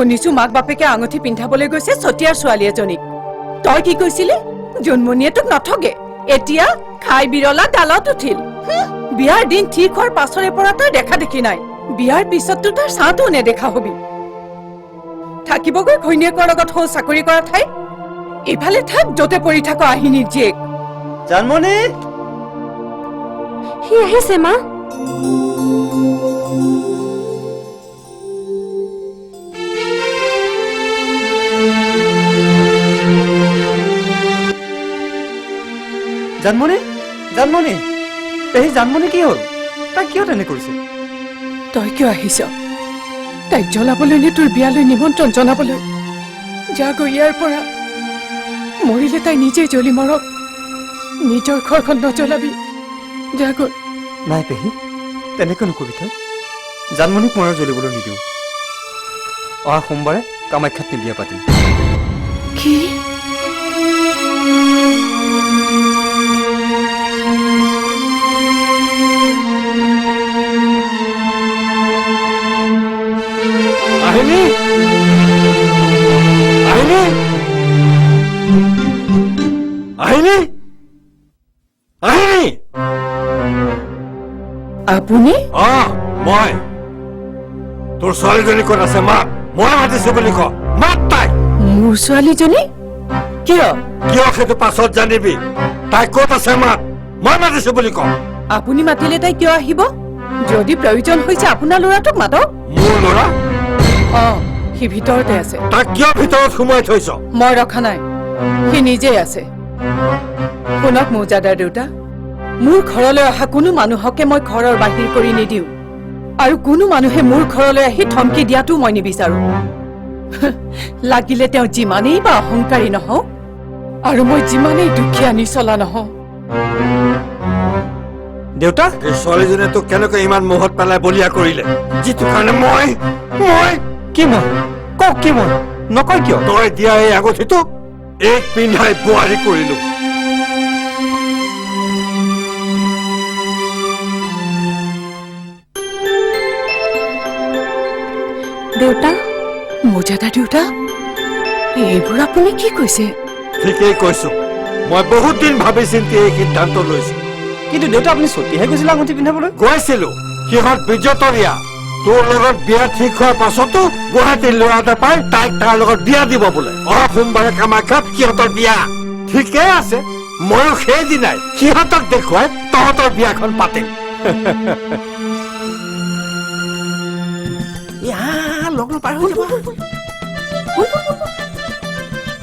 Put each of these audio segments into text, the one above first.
শুনিছো মাক বাপেকে আঙুঠি পিন্ধাবলৈ গৈছে চতিয়াৰ ছোৱালী এজনীক তই কি কৈছিলি জন্মনিয়ে তোক নঠগে এতিয়া খাই বিৰলা ডালত উঠিল বিয়াৰ দিন ঠিক হোৱাৰ পাছৰে পৰা তই দেখা দেখি নাই বিয়াৰ পিছততো তাৰ চাহটো নেদেখা হবি থাকিবগৈ ঘৈণীয়েকৰ লগত সৌ চাকৰি কৰা ঠাই ইফালে থাক য'তে পৰি থাক আহিনীৰ জীয়েক জানমণি সি আহিছে মা জানমণি জানমণি এই জানমণি কি হ'ল তাই কিয় তেনে কৰিছে তই কিয় আহিছ তাইক জ্বলাবলৈ নে তোৰ বিয়ালৈ নিমন্ত্ৰণ জনাবলৈ যা গৈ ইয়াৰ পৰা মৰিলে তাই নিজে জ্বলি মৰক নিজৰ ঘৰখন নজ্বলাবি যা গৈ নাই পেহী তেনেকৈ নকবি তই জানমণিক মই জ্বলিবলৈ নিদিওঁ অহা সোমবাৰে কামাখ্যাত নি বিয়া পাতিম কি আহিনি আহিনি আহিনি আহিনি আপুনি মই তোৰ ছোৱালীজনী ক'ত আছে মাত মই মাতিছো বুলি ক মাত তাই মোৰ ছোৱালীজনী কিয় কিয় সেইটো পাছত জানিবি তাই ক'ত আছে মাত মই মাতিছো বুলি ক আপুনি মাতিলে তাই কিয় আহিব যদি প্ৰয়োজন হৈছে আপোনাৰ ল'ৰাটোক মাতক মোৰ ল'ৰা সি ভিতৰতে আছে তাক কিয় ভিতৰত সোমাই থৈছ মই ৰখা নাই সি নিজেই আছে শুনক মৌজাদাৰ দেউতা মোৰ ঘৰলৈ অহা কোনো মানুহকে মই ঘৰৰ বাহিৰ কৰি নিদিওঁ আৰু কোনো মানুহে মোৰ ঘৰলৈ আহি ধমকি দিয়াটো মই নিবিচাৰো লাগিলে তেওঁ যিমানেই বা অহংকাৰী নহওক আৰু মই যিমানেই দুখীয়া নিচলা নহওঁ দেউতা এই ছোৱালীজনীয়ে তোক কেনেকৈ ইমান মোহত পেলাই বলিয়া কৰিলে যিটো কাৰণে মই কি মই কওক কি মই নকয় কিয় তই দিয়া এই আগঠিটো এক পিন্ধাই বোৱাৰী কৰিলো দেউতা মৌজাদাৰ দেউতা এইবোৰ আপুনি কি কৈছে ঠিকেই কৈছো মই বহুত দিন ভাবি চিন্তি এই সিদ্ধান্ত লৈছো কিন্তু দেউতা আপুনি ছটিয়াহে গৈছিলে আঙুঠি পিন্ধাবলৈ গৈছিলো সিহঁত বিজতৰীয়া তোৰ লগত বিয়া ঠিক হোৱাৰ পাছতো গুৱাহাটীৰ ল'ৰা এটা পাই তাইক তাৰ লগত বিয়া দিব বোলে অহা সোমবাৰে কামাখ্যাত সিহঁতৰ বিয়া ঠিকেই আছে ময়ো সেইদিনাই সিহঁতক দেখুৱাই তহঁতৰ বিয়াখন পাতিম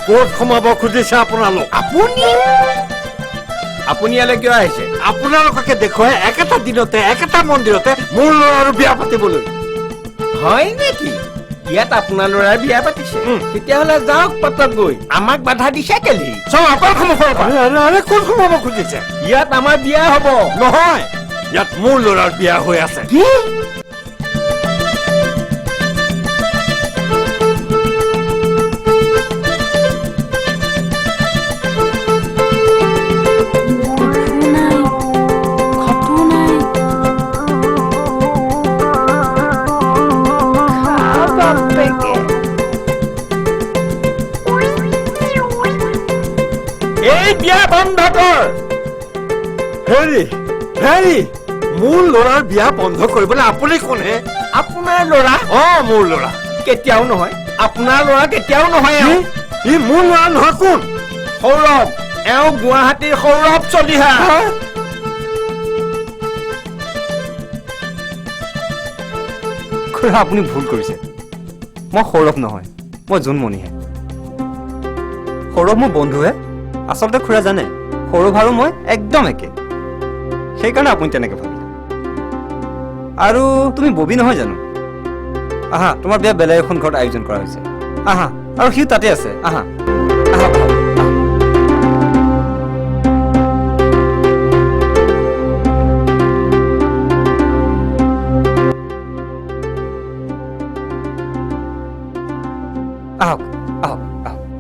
ক'ত সোমাব খুজিছে আপোনালোক আপুনি ইয়ালৈ কিয় আহিছে আপোনালোককে দেখুৱাই একেটা দিনতে একেটা মন্দিৰতে মোৰ ল'ৰাৰ বিয়া পাতিবলৈ হয় নেকি ইয়াত আপোনাৰ ল'ৰাই বিয়া পাতিছে তেতিয়াহ'লে যাওক পাতক গৈ আমাক বাধা দিছে কেলি চব আপোনাৰ সন্মুখৰ পৰা ক'ত সোমাব খুজিছে ইয়াত আমাৰ বিয়া হ'ব নহয় ইয়াত মোৰ ল'ৰাৰ বিয়া হৈ আছে এই বিয়া বন্ধ কৰ হেৰি মোৰ ল'ৰাৰ বিয়া বন্ধ কৰিবলৈ আপুনি কোনে আপোনাৰ ল'ৰা মোৰ ল'ৰা কেতিয়াও নহয় আপোনাৰ ল'ৰা কেতিয়াও নহয় ই মোৰ ল'ৰা নহয় কোন সৌৰভ এওঁ গুৱাহাটীৰ সৌৰভ চলিহা খুৰা আপুনি ভুল কৰিছে মই সৌৰভ নহয় মই জোনমণিহে সৌৰভ মোৰ বন্ধুহে আচলতে খুৰা জানে সৌৰভ আৰু মই একদম একে সেইকাৰণে আপুনি তেনেকে ভাবিলে আৰু তুমি ববি নহয় জানো আহা তোমাৰ বিয়া বেলেগ এখন ঘৰত আয়োজন কৰা হৈছে আহা আৰু সিও তাতে আছে আহা আহা আহক আহক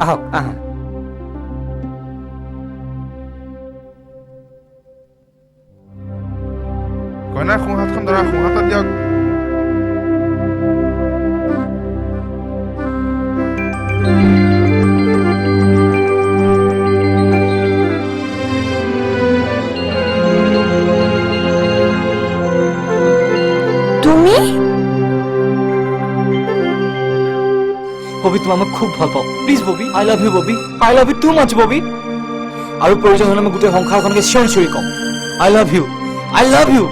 আহক আহা কইনাৰ সোঁহাতখন ধৰা সোঁহাতত দিয়ক তোমাক মই খুব ভাল পাওঁ please Bobby I love you Bobby I love you too much Bobby আৰু প্ৰয়োজন হ'লে মই গোটেই সংসাৰখনকে চিঞৰি চিঞৰি ক'ম আই লাভ ইউ